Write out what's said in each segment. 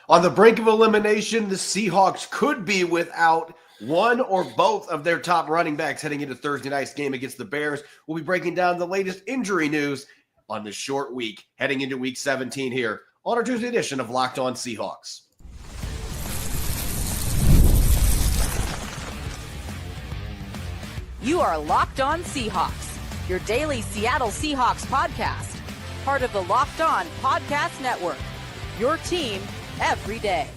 On the brink of elimination, the Seahawks could be without one or both of their top running backs heading into Thursday night's game against the Bears. We'll be breaking down the latest injury news on this short week, heading into Week 17 here on our Tuesday edition of Locked On Seahawks. You are Locked On Seahawks, your daily Seattle Seahawks podcast, part of the Locked On Podcast Network, your team every day.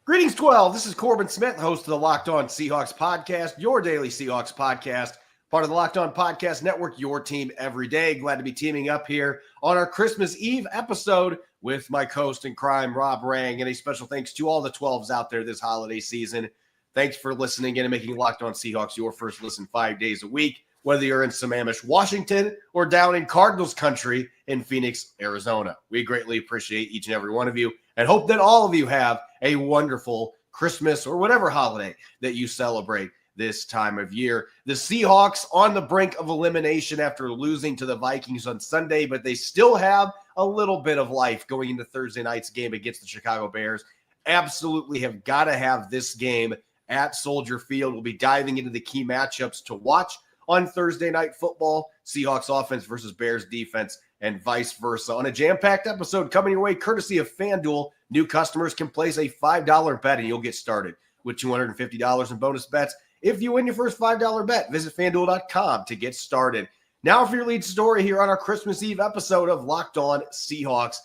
Greetings, 12. This is Corbin Smith, host of the Locked On Seahawks podcast, your daily Seahawks podcast, part of the Locked On Podcast Network, your team every day. Glad to be teaming up here on our Christmas Eve episode with my co-host in crime, Rob Rang, and a special thanks to all the 12s out there this holiday season. Thanks for listening in and making Locked On Seahawks your first listen 5 days a week, whether you're in Sammamish, Washington, or down in Cardinals country in Phoenix, Arizona. We greatly appreciate each and every one of you and hope that all of you have a wonderful Christmas or whatever holiday that you celebrate this time of year. The Seahawks on the brink of elimination after losing to the Vikings on Sunday, but they still have a little bit of life going into Thursday night's game against the Chicago Bears. Absolutely have got to have this game at Soldier Field. We'll be diving into the key matchups to watch on Thursday Night Football, Seahawks offense versus Bears defense, and vice versa. On a jam-packed episode coming your way courtesy of FanDuel, new customers can place a $5 bet and you'll get started with $250 in bonus bets. If you win your first $5 bet, visit FanDuel.com to get started. Now for your lead story here on our Christmas Eve episode of Locked On Seahawks,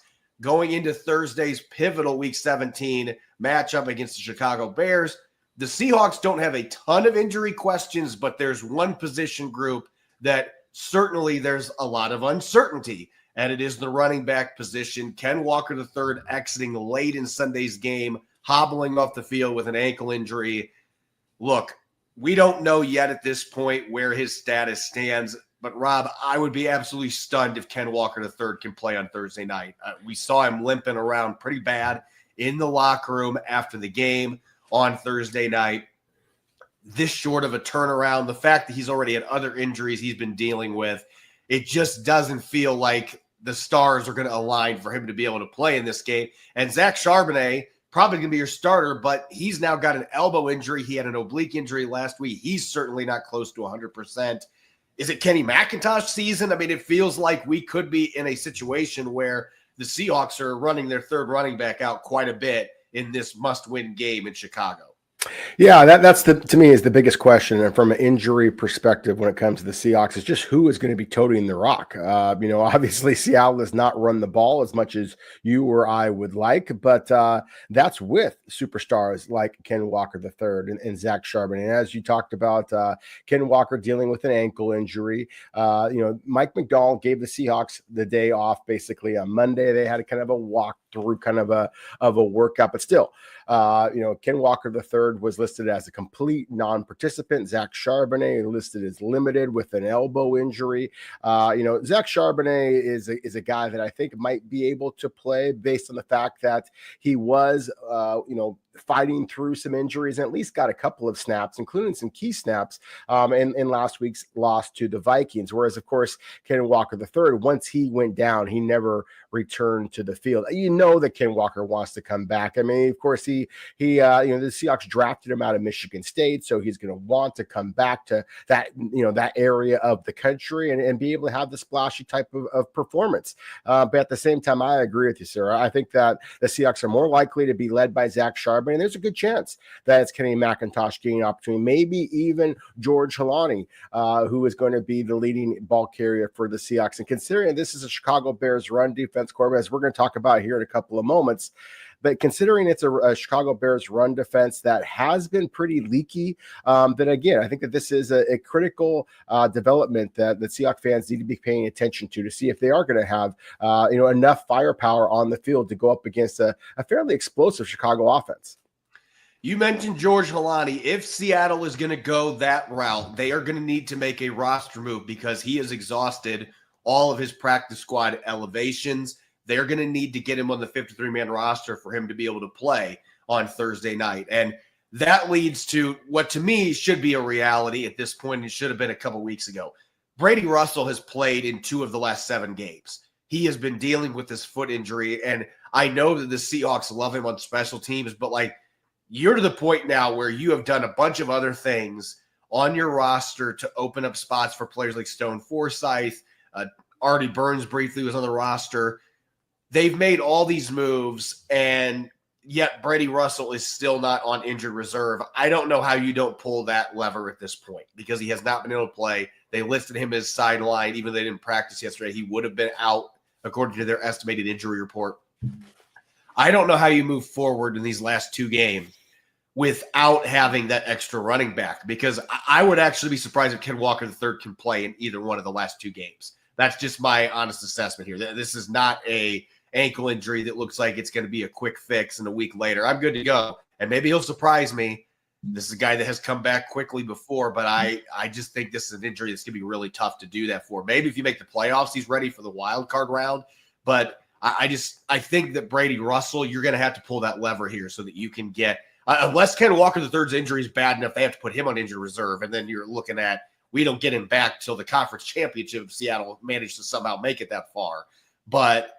going into Thursday's pivotal Week 17 matchup against the Chicago Bears. The Seahawks don't have a ton of injury questions, but there's one position group that certainly there's a lot of uncertainty, and it is the running back position. Ken Walker III exiting late in Sunday's game, hobbling off the field with an ankle injury. Look, we don't know yet at this point where his status stands, but Rob, I would be absolutely stunned if Ken Walker III can play on Thursday night. We saw him limping around pretty bad in the locker room after the game on Thursday night. This short of a turnaround, the fact that he's already had other injuries he's been dealing with, it just doesn't feel like the stars are going to align for him to be able to play in this game. And Zach Charbonnet, probably going to be your starter, but he's now got an elbow injury. He had an oblique injury last week. He's certainly not close to 100%. Is it Kenny McIntosh season? I mean, it feels like we could be in a situation where the Seahawks are running their third running back out quite a bit in this must-win game in Chicago. Yeah, that's to me is the biggest question. And from an injury perspective, when it comes to the Seahawks, is just who is going to be toting the rock. Obviously Seattle does not run the ball as much as you or I would like, but that's with superstars like Ken Walker III and Zach Charbonnet. And as you talked about, Ken Walker dealing with an ankle injury. Mike McDonald gave the Seahawks the day off basically on Monday. They had kind of a walk through kind of a workout, but still, Ken Walker III was listed as a complete non-participant. Zach Charbonnet listed as limited with an elbow injury. Zach Charbonnet is a guy that I think might be able to play based on the fact that he was, fighting through some injuries and at least got a couple of snaps, including some key snaps in last week's loss to the Vikings. Whereas, of course, Ken Walker III, once he went down, he never returned to the field. You know that Ken Walker wants to come back. I mean, of course, the Seahawks drafted him out of Michigan State, so he's going to want to come back to that, that area of the country and be able to have the splashy type of performance. But at the same time, I agree with you, sir. I think that the Seahawks are more likely to be led by Zach Charbonnet, and there's a good chance that it's Kenny McIntosh getting an opportunity, maybe even George Halani, who is going to be the leading ball carrier for the Seahawks. And considering this is a Chicago Bears run defense, Corbin, as we're going to talk about here in a couple of moments, but considering it's a Chicago Bears run defense that has been pretty leaky, then again, I think that this is a critical development that the Seahawks fans need to be paying attention to see if they are going to have enough firepower on the field to go up against a fairly explosive Chicago offense. You mentioned George Halani. If Seattle is going to go that route, they are going to need to make a roster move because he has exhausted all of his practice squad elevations. They're going to need to get him on the 53-man roster for him to be able to play on Thursday night. And that leads to what to me should be a reality at this point. It should have been a couple weeks ago. Brady Russell has played in 2 of the last 7 games. He has been dealing with this foot injury, and I know that the Seahawks love him on special teams, but like you're to the point now where you have done a bunch of other things on your roster to open up spots for players like Stone Forsythe. Artie Burns briefly was on the roster. They've made all these moves, and yet Brady Russell is still not on injured reserve. I don't know how you don't pull that lever at this point because he has not been able to play. They listed him as sidelined. Even though they didn't practice yesterday, he would have been out according to their estimated injury report. I don't know how you move forward in these last two games without having that extra running back, because I would actually be surprised if Ken Walker III can play in either one of the last two games. That's just my honest assessment here. This is not a ankle injury that looks like it's going to be a quick fix and a week later I'm good to go. And maybe he'll surprise me. This is a guy that has come back quickly before, but I just think this is an injury that's going to be really tough to do that for. Maybe if you make the playoffs, he's ready for the wild card round. But I think that Brady Russell, you're going to have to pull that lever here so that you can get unless Ken Walker III's injury is bad enough, they have to put him on injured reserve. And then you're looking at, we don't get him back till the conference championship. Seattle managed to somehow make it that far. But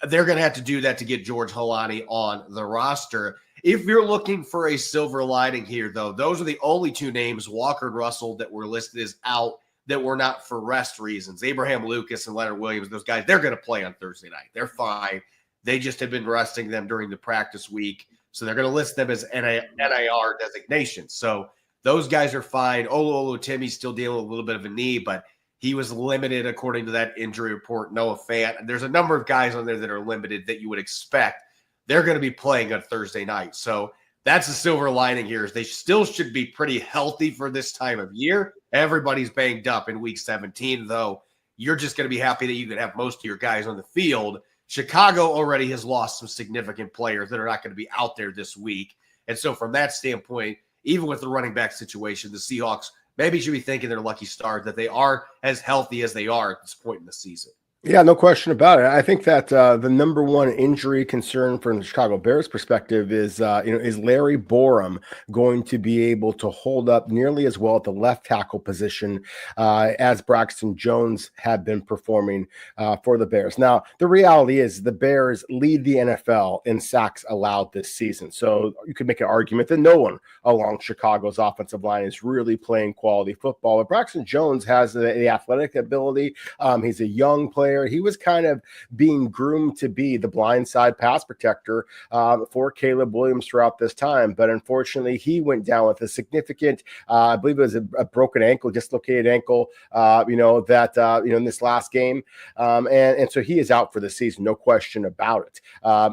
they're going to have to do that to get George Holani on the roster. If you're looking for a silver lining here, though, those are the only two names, Walker and Russell, that were listed as out that were not for rest reasons. Abraham Lucas and Leonard Williams, those guys, they're going to play on Thursday night. They're fine. They just have been resting them during the practice week. So they're going to list them as NIR designations. So those guys are fine. Olu Timmy's still dealing with a little bit of a knee, but he was limited according to that injury report. Noah Fant. There's a number of guys on there that are limited that you would expect. They're going to be playing on Thursday night. So that's the silver lining here is they still should be pretty healthy for this time of year. Everybody's banged up in week 17, though. You're just going to be happy that you can have most of your guys on the field. Chicago already has lost some significant players that are not going to be out there this week. And so from that standpoint, even with the running back situation, the Seahawks maybe should be thanking their lucky stars that they are as healthy as they are at this point in the season. Yeah, no question about it. I think that the number one injury concern from the Chicago Bears perspective is Larry Borum going to be able to hold up nearly as well at the left tackle position as Braxton Jones had been performing for the Bears. Now, the reality is the Bears lead the NFL in sacks allowed this season. So you could make an argument that no one along Chicago's offensive line is really playing quality football. But Braxton Jones has the athletic ability. He's a young player. He was kind of being groomed to be the blindside pass protector for Caleb Williams throughout this time. But unfortunately, he went down with a significant, I believe it was a broken ankle, dislocated ankle, in this last game. And so he is out for the season, no question about it.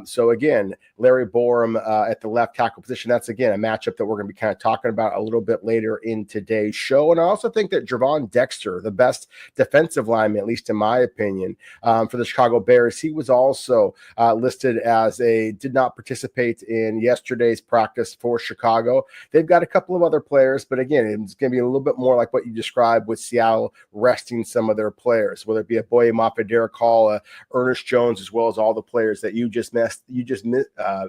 So again, Larry Borum at the left tackle position, that's again a matchup that we're going to be kind of talking about a little bit later in today's show. And I also think that Javon Dexter, the best defensive lineman, at least in my opinion, for the Chicago Bears, he was also listed as did not participate in yesterday's practice for Chicago. They've got a couple of other players, but again, it's going to be a little bit more like what you described with Seattle resting some of their players, whether it be a Boye Mafe, Derek Hall, Ernest Jones, as well as all the players that you just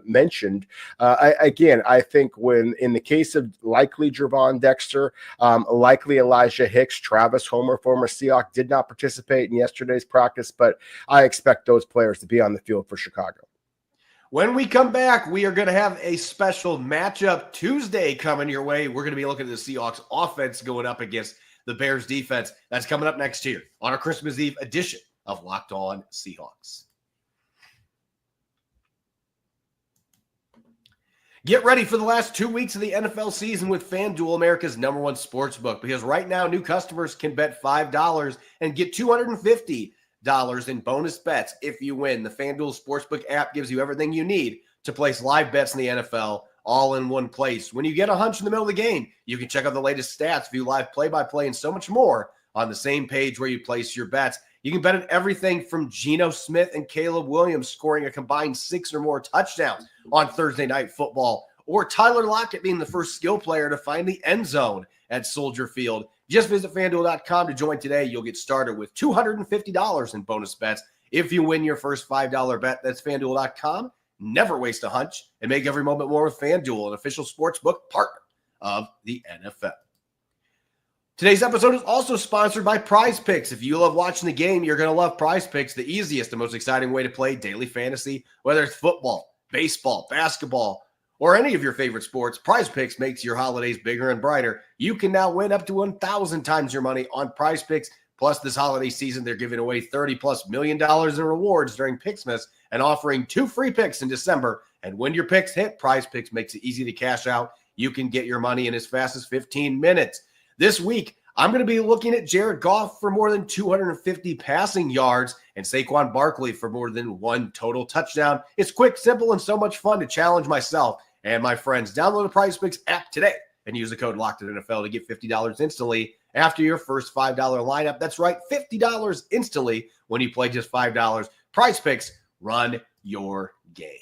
mentioned. I think when in the case of likely Javon Dexter, likely Elijah Hicks, Travis Homer, former Seahawk, did not participate in yesterday's practice, but I expect those players to be on the field for Chicago. When we come back, we are going to have a special matchup Tuesday coming your way. We're going to be looking at the Seahawks offense going up against the Bears defense. That's coming up next year on our Christmas Eve edition of Locked On Seahawks. Get ready for the last 2 weeks of the NFL season with FanDuel, America's #1 sportsbook, because right now new customers can bet $5 and get $250 in bonus bets if you win. The FanDuel Sportsbook app gives you everything you need to place live bets in the NFL all in one place. When you get a hunch in the middle of the game, you can check out the latest stats, view live play-by-play, and so much more on the same page where you place your bets. You can bet on everything from Geno Smith and Caleb Williams scoring a combined 6 or more touchdowns on Thursday Night Football, or Tyler Lockett being the first skill player to find the end zone at Soldier Field. Just visit FanDuel.com to join today. You'll get started with $250 in bonus bets if you win your first $5 bet. That's FanDuel.com. Never waste a hunch and make every moment more with FanDuel, an official sportsbook partner of the NFL. Today's episode is also sponsored by Prize Picks. If you love watching the game, you're going to love Prize Picks, the easiest and most exciting way to play daily fantasy, whether it's football, baseball, basketball, or any of your favorite sports. Prize Picks makes your holidays bigger and brighter. You can now win up to 1,000 times your money on Prize Picks. Plus, this holiday season, they're giving away $30+ million in rewards during Picksmas and offering 2 free picks in December. And when your picks hit, Prize Picks makes it easy to cash out. You can get your money in as fast as 15 minutes. This week, I'm going to be looking at Jared Goff for more than 250 passing yards and Saquon Barkley for more than 1 total touchdown. It's quick, simple, and so much fun to challenge myself and my friends. Download the Prize Picks app today and use the code LOCKEDONNFL to get $50 instantly after your first $5 lineup. That's right, $50 instantly when you play just $5. Prize Picks, run your game.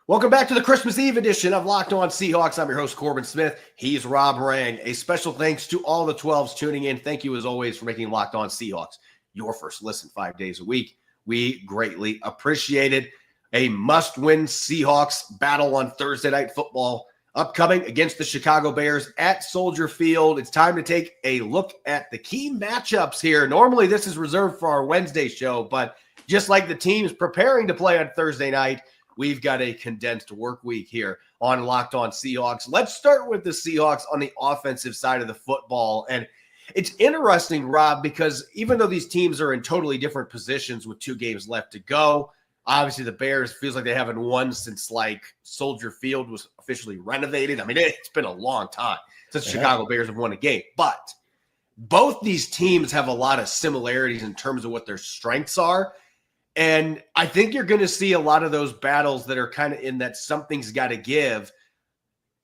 Welcome back to the Christmas Eve edition of Locked On Seahawks. I'm your host, Corbin Smith. He's Rob Rang. A special thanks to all the 12s tuning in. Thank you, as always, for making Locked On Seahawks your first listen 5 days a week. We greatly appreciate it. A must-win Seahawks battle on Thursday Night Football upcoming against the Chicago Bears at Soldier Field. It's time to take a look at the key matchups here. Normally, this is reserved for our Wednesday show, but just like the teams preparing to play on Thursday night, we've got a condensed work week here on Locked On Seahawks. Let's start with the Seahawks on the offensive side of the football. And it's interesting, Rob, because even though these teams are in totally different positions with 2 games left to go, obviously the Bears feels like they haven't won since like Soldier Field was officially renovated. I mean, it's been a long time since Chicago Bears have won a game. But both these teams have a lot of similarities in terms of what their strengths are. And I think you're going to see a lot of those battles that are kind of in that something's got to give.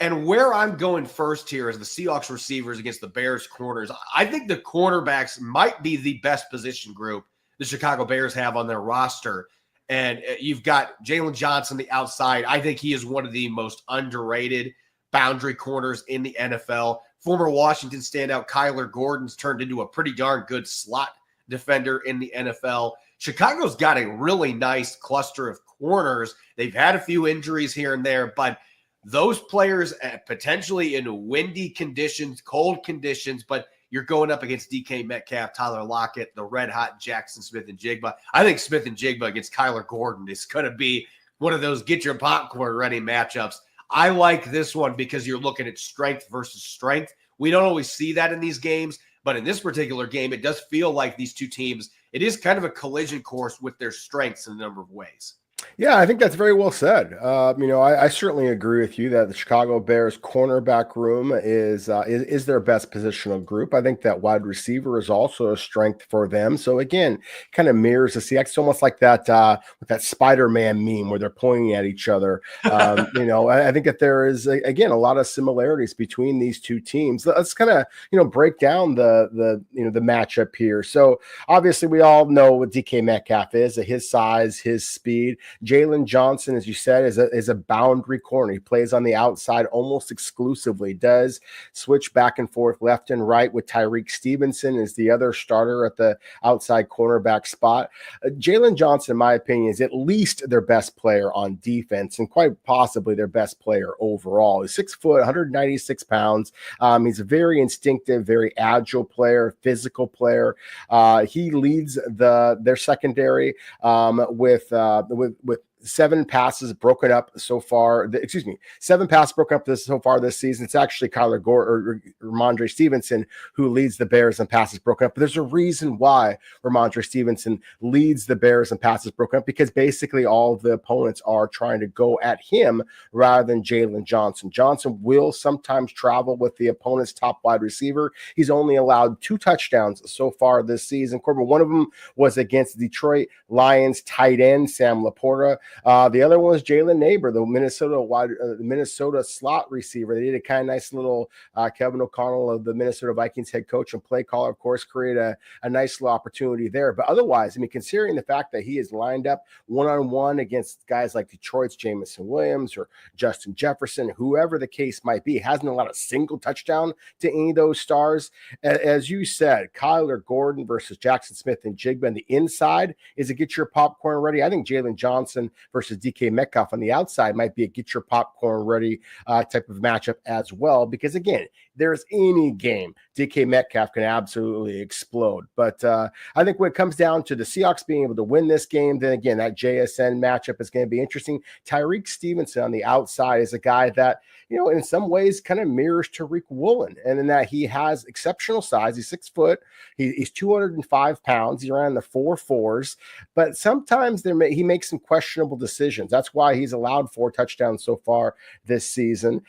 And where I'm going first here is the Seahawks receivers against the Bears corners. I think the cornerbacks might be the best position group the Chicago Bears have on their roster. And you've got Jaylen Johnson, the outside. I think he is one of the most underrated boundary corners in the NFL. Former Washington standout Kyler Gordon's turned into a pretty darn good slot defender in the NFL. Chicago's got a really nice cluster of corners. They've had a few injuries here and there, but those players potentially in windy conditions, cold conditions, but you're going up against DK Metcalf, Tyler Lockett, the red-hot Jackson Smith-Njigba. I think Smith-Njigba against Kyler Gordon is going to be one of those get-your-popcorn-ready matchups. I like this one because you're looking at strength versus strength. We don't always see that in these games, but in this particular game, it does feel like these two teams, it is kind of a collision course with their strengths in a number of ways. Yeah, I think that's very well said. I certainly agree with you that the Chicago Bears cornerback room is their best positional group. I think that wide receiver is also a strength for them. So again, kind of mirrors the Seahawks. It's almost like that with that Spider-Man meme where they're pointing at each other. I think that there is again a lot of similarities between these two teams. Let's kind of break down the matchup here. So obviously we all know what DK Metcalf is, his size, his speed. Jaylen Johnson, as you said, is a boundary corner. He plays on the outside almost exclusively, does switch back and forth left and right with Tyreek Stevenson is the other starter at the outside cornerback spot. Jaylen Johnson, in my opinion, is at least their best player on defense and quite possibly their best player overall. He's 6 foot, 196 pounds. He's a very instinctive, very agile player, physical player. He leads their secondary with 7 passes broken up so far. 7 passes broken up so far this season. It's actually Kyler Gordon or Ramondre Stevenson who leads the Bears in passes broken up. But there's a reason why Ramondre Stevenson leads the Bears in passes broken up, because basically all of the opponents are trying to go at him rather than Jaylen Johnson. Johnson will sometimes travel with the opponent's top wide receiver. He's only allowed 2 touchdowns so far this season. Corbin, one of them was against the Detroit Lions tight end Sam Laporta. The other one was Jalen Neighbor, the Minnesota slot receiver. They did a kind of nice little Kevin O'Connell of the Minnesota Vikings head coach and play caller, of course, created a nice little opportunity there. But otherwise, considering the fact that he is lined up one-on-one against guys like Detroit's Jamison Williams or Justin Jefferson, whoever the case might be, hasn't allowed a single touchdown to any of those stars. As you said, Kyler Gordon versus Jackson Smith-Njigba, and the inside is to get your popcorn ready. I think Jaylen Johnson versus DK Metcalf on the outside might be a get your popcorn ready type of matchup as well. Because again, there's any game DK Metcalf can absolutely explode. But I think when it comes down to the Seahawks being able to win this game, then again, that JSN matchup is going to be interesting. Tyreek Stevenson on the outside is a guy that, in some ways kind of mirrors Tariq Woolen, and in that he has exceptional size. He's 6 foot. He's 205 pounds. He's around the 4.4s, but sometimes he makes some questionable decisions. That's why he's allowed 4 touchdowns so far this season.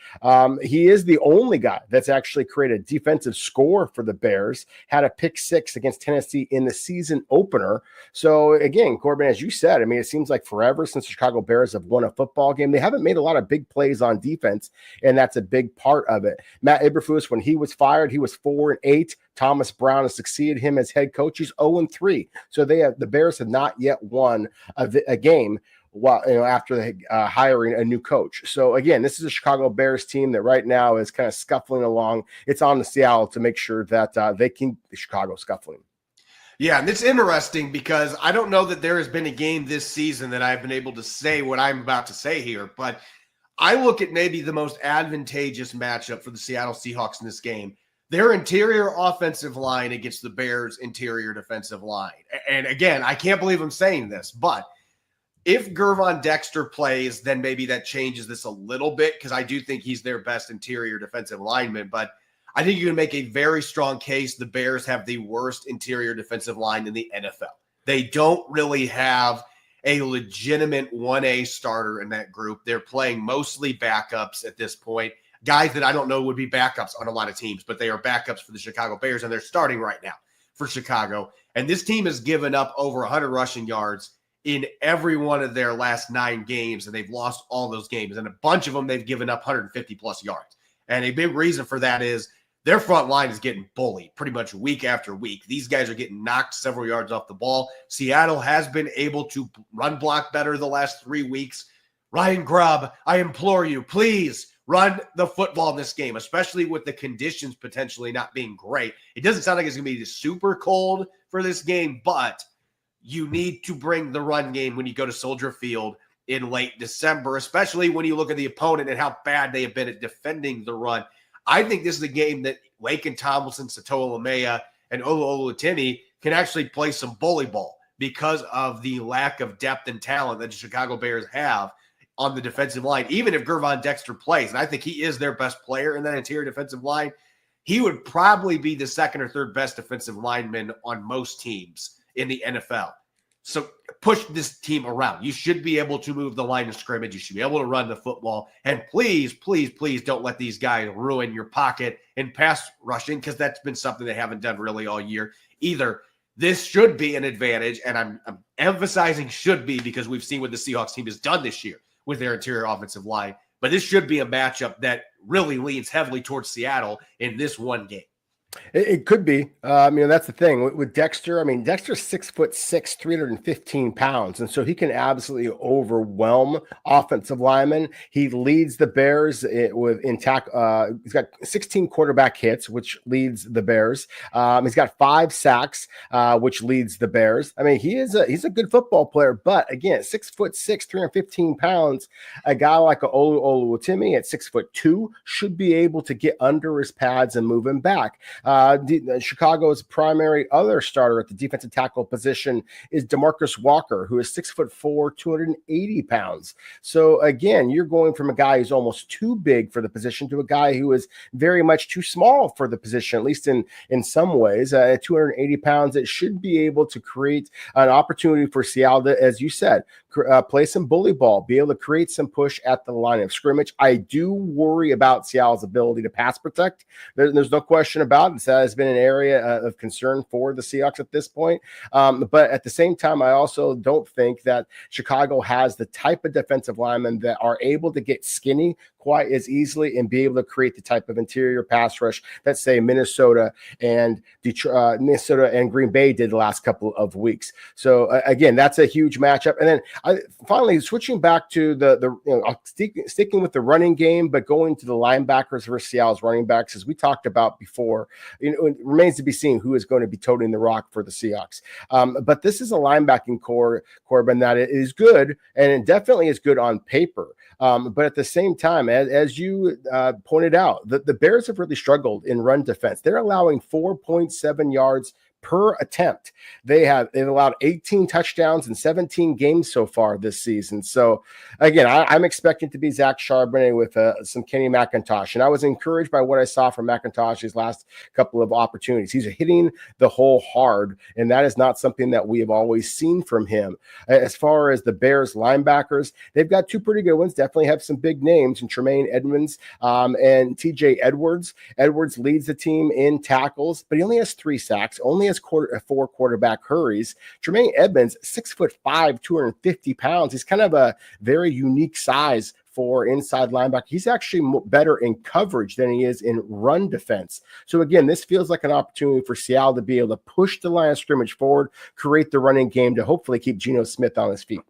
He is the only guy that's actually created a defensive score for the Bears, had a pick 6 against Tennessee in the season opener. So again, Corbin, as you said, it seems like forever since the Chicago Bears have won a football game. They haven't made a lot of big plays on defense, and that's a big part of it. Matt Eberflus, when he was fired, he was 4-8. Thomas Brown has succeeded him as head coach. He's 0-3. So the Bears have not yet won a game after hiring a new coach. So again, this is a Chicago Bears team that right now is kind of scuffling along. It's on the Seattle to make sure that they keep Chicago scuffling. Yeah, and it's interesting because I don't know that there has been a game this season that I've been able to say what I'm about to say here, but I look at maybe the most advantageous matchup for the Seattle Seahawks in this game. Their interior offensive line against the Bears' interior defensive line. And again, I can't believe I'm saying this, but if Gervon Dexter plays, then maybe that changes this a little bit because I do think he's their best interior defensive lineman. But I think you can make a very strong case the Bears have the worst interior defensive line in the NFL. They don't really have a legitimate 1A starter in that group. They're playing mostly backups at this point. Guys that I don't know would be backups on a lot of teams, but they are backups for the Chicago Bears, and they're starting right now for Chicago. And this team has given up over 100 rushing yards in every one of their last 9 games, and they've lost all those games. And a bunch of them, they've given up 150-plus yards. And a big reason for that is their front line is getting bullied pretty much week after week. These guys are getting knocked several yards off the ball. Seattle has been able to run block better the last 3 weeks. Ryan Grubb, I implore you, please run the football in this game, especially with the conditions potentially not being great. It doesn't sound like it's going to be super cold for this game, but you need to bring the run game when you go to Soldier Field in late December, especially when you look at the opponent and how bad they have been at defending the run. I think this is a game that Laken Tomlinson, Satoa Lamea, and Olu Olutimi can actually play some bully ball because of the lack of depth and talent that the Chicago Bears have on the defensive line. Even if Gervon Dexter plays, and I think he is their best player in that interior defensive line, he would probably be the second or third best defensive lineman on most teams in the NFL. So push this team around. You should be able to move the line of scrimmage. You should be able to run the football. And please, please, please don't let these guys ruin your pocket in pass rushing, because that's been something they haven't done really all year either. This should be an advantage, and I'm emphasizing should be because we've seen what the Seahawks team has done this year with their interior offensive line. But this should be a matchup that really leans heavily towards Seattle in this one game. It could be. That's the thing with Dexter. Dexter's 6'6", 315 pounds. And so he can absolutely overwhelm offensive linemen. He leads the Bears he's got 16 quarterback hits, which leads the Bears. He's got 5 sacks, which leads the Bears. He's a good football player, but again, 6'6", 315 pounds, a guy like Olu Olutimi at 6'2" should be able to get under his pads and move him back. Chicago's primary other starter at the defensive tackle position is DeMarcus Walker, who is 6'4", 280 pounds. So again, you're going from a guy who's almost too big for the position to a guy who is very much too small for the position, at least in some ways. At 280 pounds, it should be able to create an opportunity for Seattle to, as you said, play some bully ball, be able to create some push at the line of scrimmage. I do worry about Seattle's ability to pass protect. There's no question about it. That has been an area of concern for the Seahawks at this point. But at the same time, I also don't think that Chicago has the type of defensive linemen that are able to get skinny quite as easily and be able to create the type of interior pass rush that, say, Minnesota and Green Bay did the last couple of weeks. So again, that's a huge matchup. And then finally switching back to sticking with the running game, but going to the linebackers versus Seattle's running backs, as we talked about before. It remains to be seen who is going to be toting the rock for the Seahawks. But this is a linebacking core, Corbin, that is good, and it definitely is good on paper. But at the same time, as you pointed out, the Bears have really struggled in run defense. They're allowing 4.7 yards per attempt. They've allowed 18 touchdowns in 17 games so far this season. So again, I'm expecting to be Zach Charbonnet with some Kenny McIntosh. And I was encouraged by what I saw from McIntosh's last couple of opportunities. He's hitting the hole hard, and that is not something that we have always seen from him. As far as the Bears linebackers, they've got two pretty good ones, definitely have some big names in Tremaine Edmonds and TJ Edwards. Edwards leads the team in tackles, but he only has 3 sacks, only has 4 quarterback hurries. Tremaine Edmonds, 6'5", 250 pounds. He's kind of a very unique size for inside linebacker. He's actually better in coverage than he is in run defense. So again, this feels like an opportunity for Seattle to be able to push the line of scrimmage forward, create the running game to hopefully keep Geno Smith on his feet.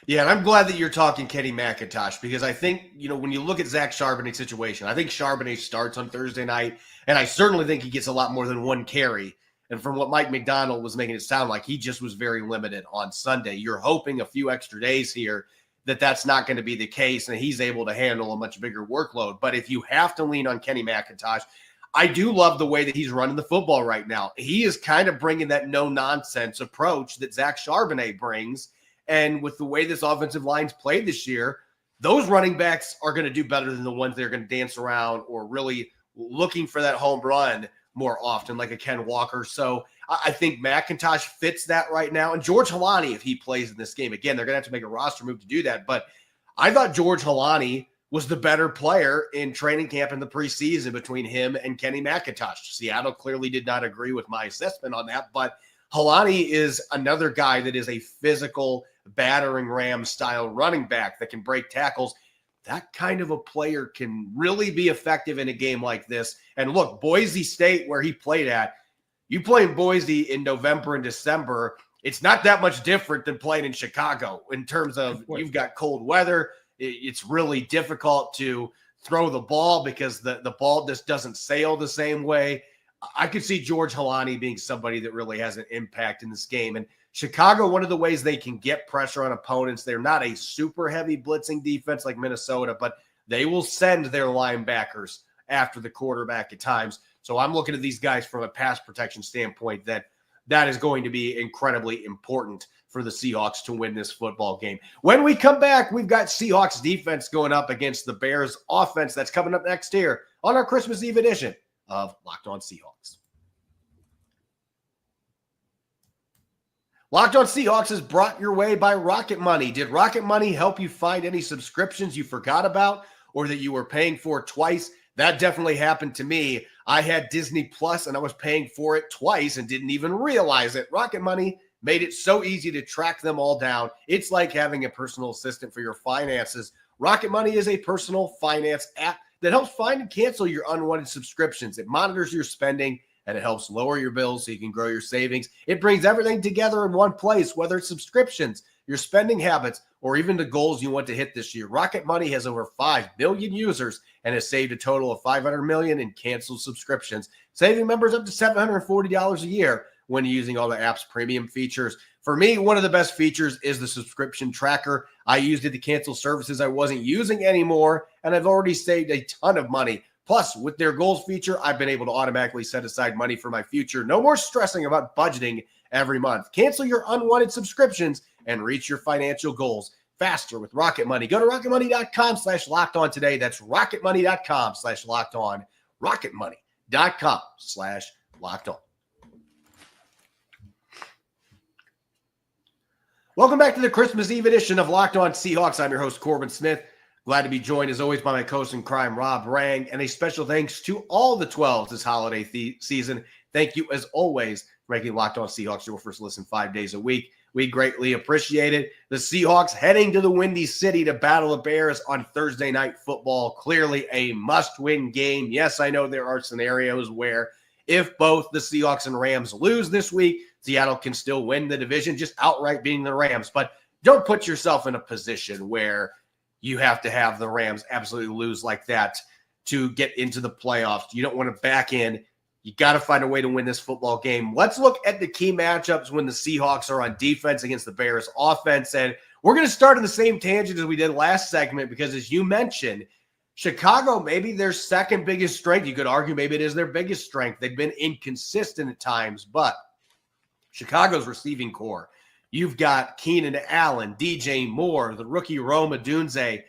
Yeah, and I'm glad that you're talking Kenny McIntosh, because I think, when you look at Zach Charbonnet's situation, I think Charbonnet starts on Thursday night, and I certainly think he gets a lot more than 1 carry. And from what Mike McDonald was making it sound like, he just was very limited on Sunday. You're hoping a few extra days here that's not going to be the case, and he's able to handle a much bigger workload. But if you have to lean on Kenny McIntosh, I do love the way that he's running the football right now. He is kind of bringing that no-nonsense approach that Zach Charbonnet brings. And with the way this offensive line's played this year, those running backs are going to do better than the ones that are going to dance around or really looking for that home run more often, like a Ken Walker. So I think McIntosh fits that right now. And George Holani, if he plays in this game, again, they're going to have to make a roster move to do that. But I thought George Holani was the better player in training camp in the preseason between him and Kenny McIntosh. Seattle clearly did not agree with my assessment on that, but Holani is another guy that is a physical battering ram style running back that can break tackles. That kind of a player can really be effective in a game like this. And look, Boise State, where he played at, you play in Boise in November and December, it's not that much different than playing in Chicago in terms of you've got cold weather. It's really difficult to throw the ball because the ball just doesn't sail the same way. I could see George Holani being somebody that really has an impact in this game. And Chicago, one of the ways they can get pressure on opponents, they're not a super heavy blitzing defense like Minnesota, but they will send their linebackers after the quarterback at times. So I'm looking at these guys from a pass protection standpoint that is going to be incredibly important for the Seahawks to win this football game. When we come back, we've got Seahawks defense going up against the Bears offense. That's coming up next here on our Christmas Eve edition of Locked On Seahawks. Locked On Seahawks is brought your way by Rocket Money. Did Rocket Money help you find any subscriptions you forgot about or that you were paying for twice? That definitely happened to me. I had Disney Plus and I was paying for it twice and didn't even realize it. Rocket Money made it so easy to track them all down. It's like having a personal assistant for your finances. Rocket Money is a personal finance app that helps find and cancel your unwanted subscriptions. It monitors your spending and it helps lower your bills so you can grow your savings. It brings everything together in one place, whether it's subscriptions, your spending habits, or even the goals you want to hit this year. Rocket Money has over 5 billion users and has saved a total of $500 million in canceled subscriptions, saving members up to $740 a year when using all the app's premium features. For me, one of the best features is the subscription tracker. I used it to cancel services I wasn't using anymore, and I've already saved a ton of money. Plus, with their goals feature, I've been able to automatically set aside money for my future. No more stressing about budgeting every month. Cancel your unwanted subscriptions and reach your financial goals faster with Rocket Money. Go to rocketmoney.com/lockedon today. That's rocketmoney.com/lockedon. rocketmoney.com/lockedon. Welcome back to the Christmas Eve edition of Locked On Seahawks. I'm your host, Corbin Smith. Glad to be joined, as always, by my co-host in crime, Rob Rang. And a special thanks to all the 12s this holiday season. Thank you, as always, for making Locked On Seahawks your first listen 5 days a week. We greatly appreciate it. The Seahawks heading to the Windy City to battle the Bears on Thursday Night Football. Clearly a must-win game. Yes, I know there are scenarios where if both the Seahawks and Rams lose this week, Seattle can still win the division, just outright beating the Rams. But don't put yourself in a position where you have to have the Rams absolutely lose like that to get into the playoffs. You don't want to back in. You got to find a way to win this football game. Let's look at the key matchups when the Seahawks are on defense against the Bears offense. And we're going to start in the same tangent as we did last segment because, as you mentioned, Chicago, maybe their second biggest strength. You could argue maybe it is their biggest strength. They've been inconsistent at times, but Chicago's receiving core. You've got Keenan Allen, DJ Moore, the rookie Rome Odunze.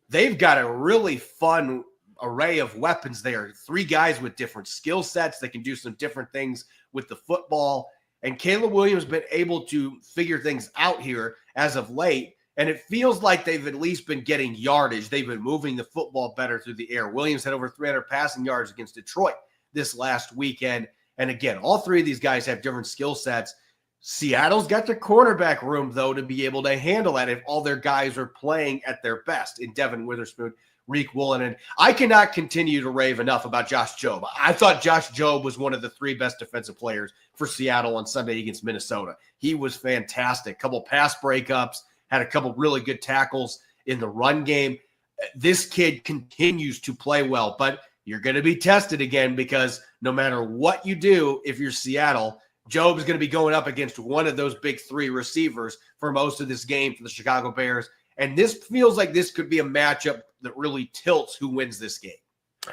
They've got a really fun array of weapons there. 3 guys with different skill sets that can do some different things with the football. And Caleb Williams has been able to figure things out here as of late. And it feels like they've at least been getting yardage. They've been moving the football better through the air. Williams had over 300 passing yards against Detroit this last weekend. And again, all 3 of these guys have different skill sets. Seattle's got the cornerback room, though, to be able to handle that if all their guys are playing at their best in Devin Witherspoon, Reek Woolen. And I cannot continue to rave enough about Josh Jobe. I thought Josh Jobe was one of the 3 best defensive players for Seattle on Sunday against Minnesota. He was fantastic. Couple pass breakups, had a couple really good tackles in the run game. This kid continues to play well, but you're going to be tested again because no matter what you do, if you're Seattle, Jobe is going to be going up against one of those big 3 receivers for most of this game for the Chicago Bears. And this feels like this could be a matchup that really tilts who wins this game.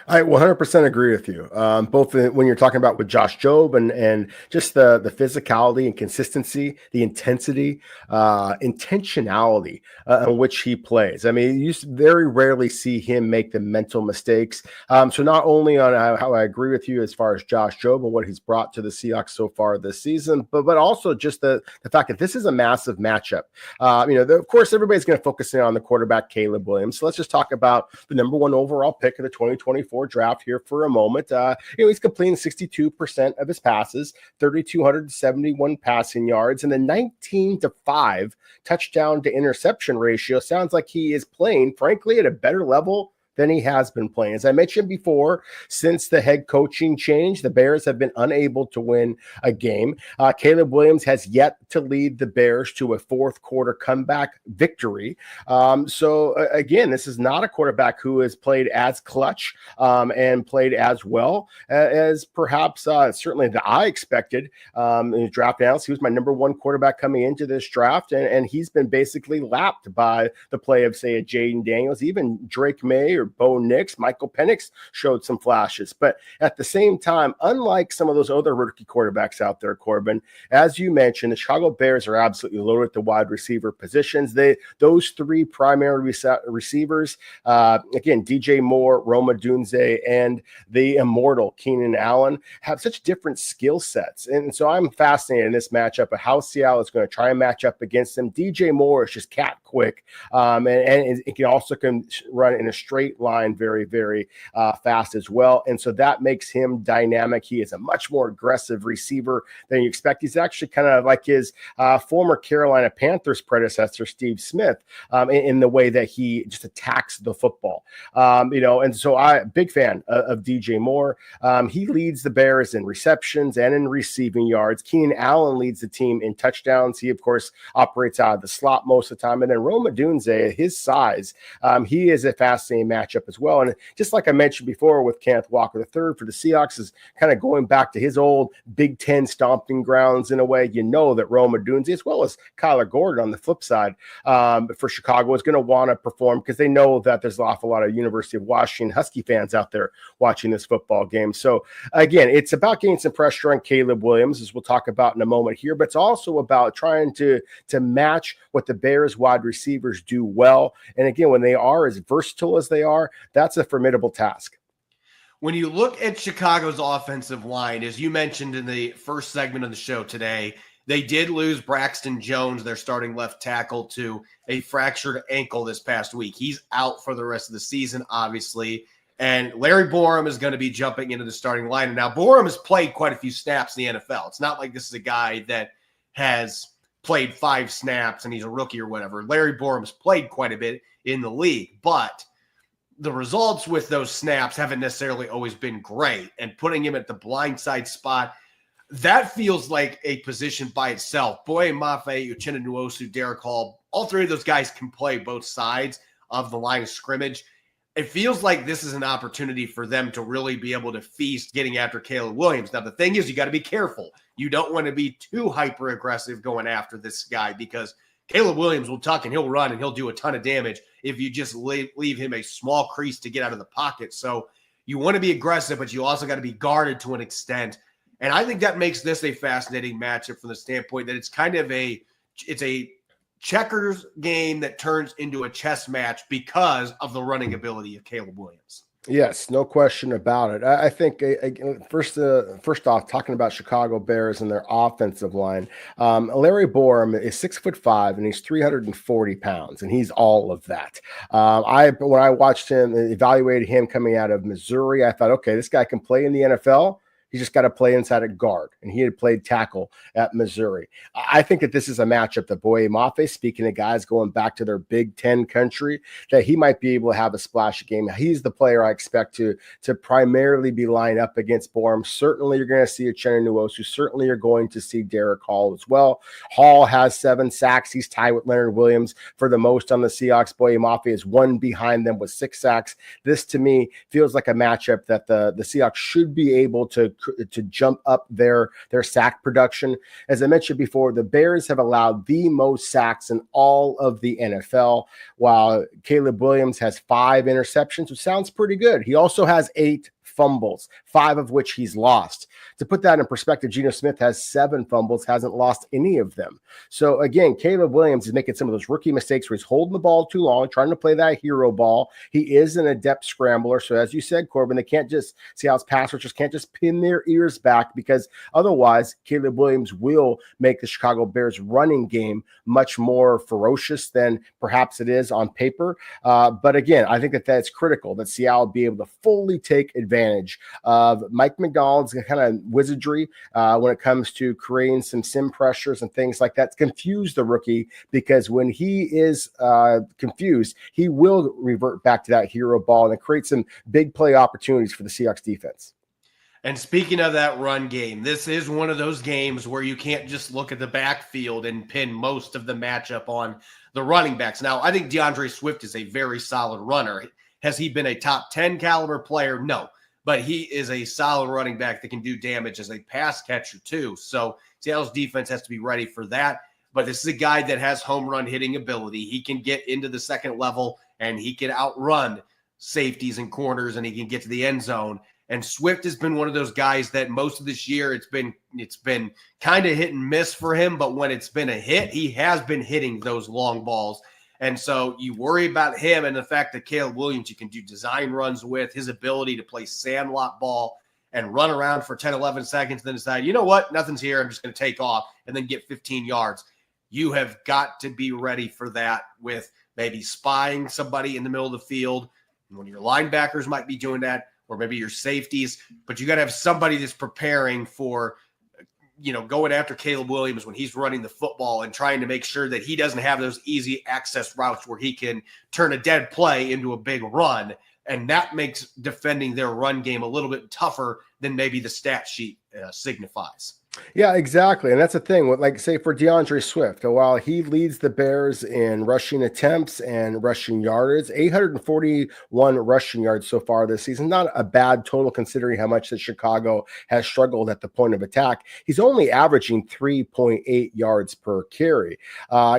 I 100% agree with you. Both when you're talking about with Josh Jobe and just the physicality and consistency, the intensity, intentionality in which he plays. I mean, you very rarely see him make the mental mistakes. So not only on how I agree with you as far as Josh Jobe and what he's brought to the Seahawks so far this season, but also just the fact that this is a massive matchup. Of course, everybody's going to focus in on the quarterback, Caleb Williams. So let's just talk about the number 1 overall pick of the 2024 draft here for a moment. He's completing 62% of his passes, 3,271 passing yards, and the 19-5 touchdown to interception ratio. Sounds like he is playing, frankly, at a better level than he has been playing. As I mentioned before, since the head coaching change, the Bears have been unable to win a game. Caleb Williams has yet to lead the Bears to a 4th quarter comeback victory. Again, this is not a quarterback who has played as clutch and played as well as perhaps certainly that I expected in the draft analysis. He was my number 1 quarterback coming into this draft, and he's been basically lapped by the play of, say, a Jaden Daniels, even Drake May or Bo Nix. Michael Penix showed some flashes. But at the same time, unlike some of those other rookie quarterbacks out there, Corbin, as you mentioned, the Chicago Bears are absolutely loaded at the wide receiver positions. Those 3 primary receivers, again, DJ Moore, Rome Odunze, and the immortal Keenan Allen, have such different skill sets. And so I'm fascinated in this matchup of how Seattle is going to try and match up against them. DJ Moore is just cat quick, and it can also run in a straight line very, very fast as well. And so that makes him dynamic. He is a much more aggressive receiver than you expect. He's actually kind of like his former Carolina Panthers predecessor, Steve Smith, in the way that he just attacks the football. And so I'm a big fan of DJ Moore. He leads the Bears in receptions and in receiving yards. Keenan Allen leads the team in touchdowns. He, of course, operates out of the slot most of the time. And then Rome Odunze, his size, he is a fascinating matchup as well. And just like I mentioned before with Kenneth Walker III for the Seahawks, is kind of going back to his old Big Ten stomping grounds in a way. You know that Rome Odunze, as well as Kyler Gordon on the flip side for Chicago, is going to want to perform because they know that there's an awful lot of University of Washington Husky fans out there watching this football game. So again, it's about getting some pressure on Caleb Williams, as we'll talk about in a moment here, but it's also about trying to match what the Bears wide receivers do well. And again, when they are as versatile as they are, that's a formidable task. When you look at Chicago's offensive line, as you mentioned in the first segment of the show today, they did lose Braxton Jones, their starting left tackle, to a fractured ankle this past week. He's out for the rest of the season, obviously. And Larry Borum is going to be jumping into the starting lineup. Now, Borum has played quite a few snaps in the NFL. It's not like this is a guy that has played 5 snaps and he's a rookie or whatever. Larry Borum's played quite a bit in the league, but the results with those snaps haven't necessarily always been great. And putting him at the blindside spot, that feels like a position by itself. Boye Mafe, Uchenna Nwosu, Derek Hall, all 3 of those guys can play both sides of the line of scrimmage. It feels like this is an opportunity for them to really be able to feast getting after Caleb Williams. Now, the thing is, you got to be careful. You don't want to be too hyper aggressive going after this guy, because Caleb Williams will tuck and he'll run and he'll do a ton of damage if you just leave him a small crease to get out of the pocket. So you want to be aggressive, but you also got to be guarded to an extent. And I think that makes this a fascinating matchup from the standpoint that it's kind of a checkers game that turns into a chess match because of the running ability of Caleb Williams. Yes, no question about it. I think first off, talking about Chicago Bears and their offensive line, Larry Borum is 6'5" and he's 340 pounds, and he's all of that. When I watched him, evaluated him coming out of Missouri, I thought, okay, this guy can play in the NFL. He just got to play inside at guard, and he had played tackle at Missouri. I think that this is a matchup that Boye Mafe, speaking of guys going back to their Big Ten country, that he might be able to have a splash game. He's the player I expect to primarily be lined up against Borum. Certainly you're going to see Uchenna Nwosu. Certainly you're going to see Derek Hall as well. Hall has 7 sacks. He's tied with Leonard Williams for the most on the Seahawks. Boye Mafe is 1 behind them with 6 sacks. This, to me, feels like a matchup that the Seahawks should be able to jump up their sack production. As I mentioned before, the Bears have allowed the most sacks in all of the NFL, while Caleb Williams has 5 interceptions, which sounds pretty good. He also has 8 fumbles, 5 of which he's lost. To put that in perspective, Geno Smith has 7 fumbles, hasn't lost any of them. So again, Caleb Williams is making some of those rookie mistakes where he's holding the ball too long, trying to play that hero ball. He is an adept scrambler. So as you said, Corbin, they can't just see how pass rushers can't just pin their ears back, because otherwise Caleb Williams will make the Chicago Bears running game much more ferocious than perhaps it is on paper. But again, I think that that's critical that Seattle be able to fully take advantage of Mike McDonald's kind of wizardry when it comes to creating some sim pressures and things like that to confuse the rookie, because when he is confused, he will revert back to that hero ball and create some big play opportunities for the Seahawks defense. And speaking of that run game, this is one of those games where you can't just look at the backfield and pin most of the matchup on the running backs. Now, I think DeAndre Swift is a very solid runner. Has he been a top 10 caliber player? No. But he is a solid running back that can do damage as a pass catcher too. So Seattle's defense has to be ready for that. But this is a guy that has home run hitting ability. He can get into the second level and he can outrun safeties and corners, and he can get to the end zone. And Swift has been one of those guys that most of this year it's been kind of hit and miss for him. But when it's been a hit, he has been hitting those long balls. And so you worry about him and the fact that Caleb Williams, you can do design runs with, his ability to play sandlot ball and run around for 10, 11 seconds, then decide, you know what, nothing's here, I'm just going to take off, and then get 15 yards. You have got to be ready for that with maybe spying somebody in the middle of the field. One of your linebackers might be doing that, or maybe your safeties, but you got to have somebody that's preparing for, going after Caleb Williams when he's running the football and trying to make sure that he doesn't have those easy access routes where he can turn a dead play into a big run. And that makes defending their run game a little bit tougher than maybe the stat sheet signifies. Yeah, exactly. And that's the thing with, like, say, for DeAndre Swift, while he leads the Bears in rushing attempts and rushing yardage, 841 rushing yards so far this season. Not a bad total considering how much that Chicago has struggled at the point of attack. He's only averaging 3.8 yards per carry.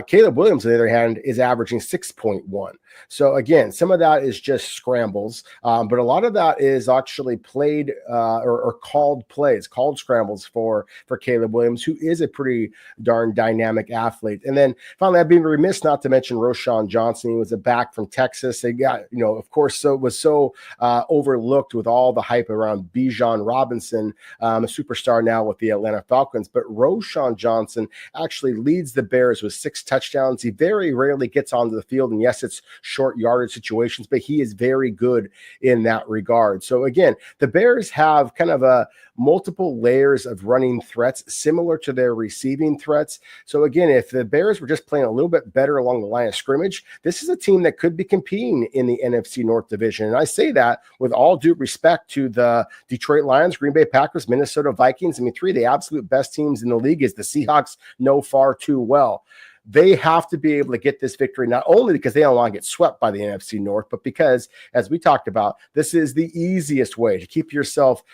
Caleb Williams, on the other hand, is averaging 6.1. So again, some of that is just scrambles, but a lot of that is actually played or called plays, called scrambles for Caleb Williams, who is a pretty darn dynamic athlete. And then finally, I'd be remiss not to mention Roschon Johnson. He was a back from Texas. They got, of course, was so overlooked with all the hype around Bijan Robinson, a superstar now with the Atlanta Falcons. But Roschon Johnson actually leads the Bears with 6 touchdowns. He very rarely gets onto the field, and yes, it's short yardage situations, but he is very good in that regard. So again, the Bears have kind of multiple layers of running through threats, similar to their receiving threats. So again, if the Bears were just playing a little bit better along the line of scrimmage, this is a team that could be competing in the NFC North division. And I say that with all due respect to the Detroit Lions, Green Bay Packers, Minnesota Vikings. I mean, three of the absolute best teams in the league, is the Seahawks know far too well. They have to be able to get this victory, not only because they don't want to get swept by the NFC North, but because, as we talked about, this is the easiest way to keep yourself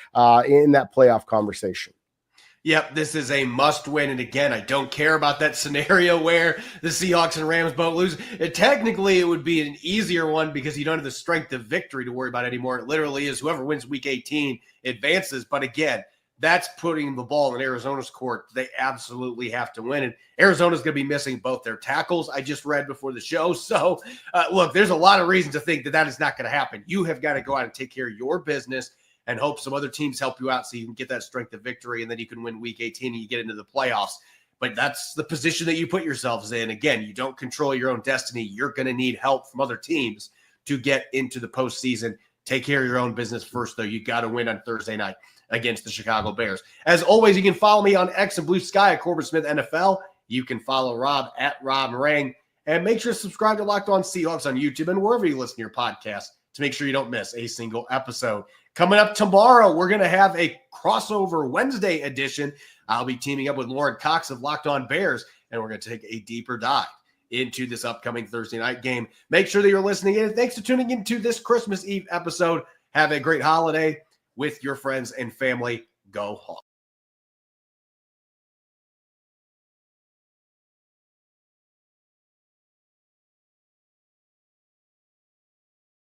in that playoff conversation. Yep, this is a must win. And again, I don't care about that scenario where the Seahawks and Rams both lose. Technically, it would be an easier one because you don't have the strength of victory to worry about anymore. It literally is whoever wins week 18 advances. But again, that's putting the ball in Arizona's court. They absolutely have to win. And Arizona's going to be missing both their tackles, I just read before the show. So, look, there's a lot of reasons to think that is not going to happen. You have got to go out and take care of your business and hope some other teams help you out so you can get that strength of victory, and then you can win week 18 and you get into the playoffs. But that's the position that you put yourselves in. Again, you don't control your own destiny. You're going to need help from other teams to get into the postseason. Take care of your own business first, though. You got to win on Thursday night against the Chicago Bears. As always, you can follow me on X and Blue Sky at Corbin Smith NFL. You can follow Rob at Rob Meringue. And make sure to subscribe to Locked On Seahawks on YouTube and wherever you listen to your podcast to make sure you don't miss a single episode. Coming up tomorrow, we're going to have a crossover Wednesday edition. I'll be teaming up with Lauren Cox of Locked On Bears, and we're going to take a deeper dive into this upcoming Thursday night game. Make sure that you're listening in. Thanks for tuning into this Christmas Eve episode. Have a great holiday with your friends and family. Go Hawks.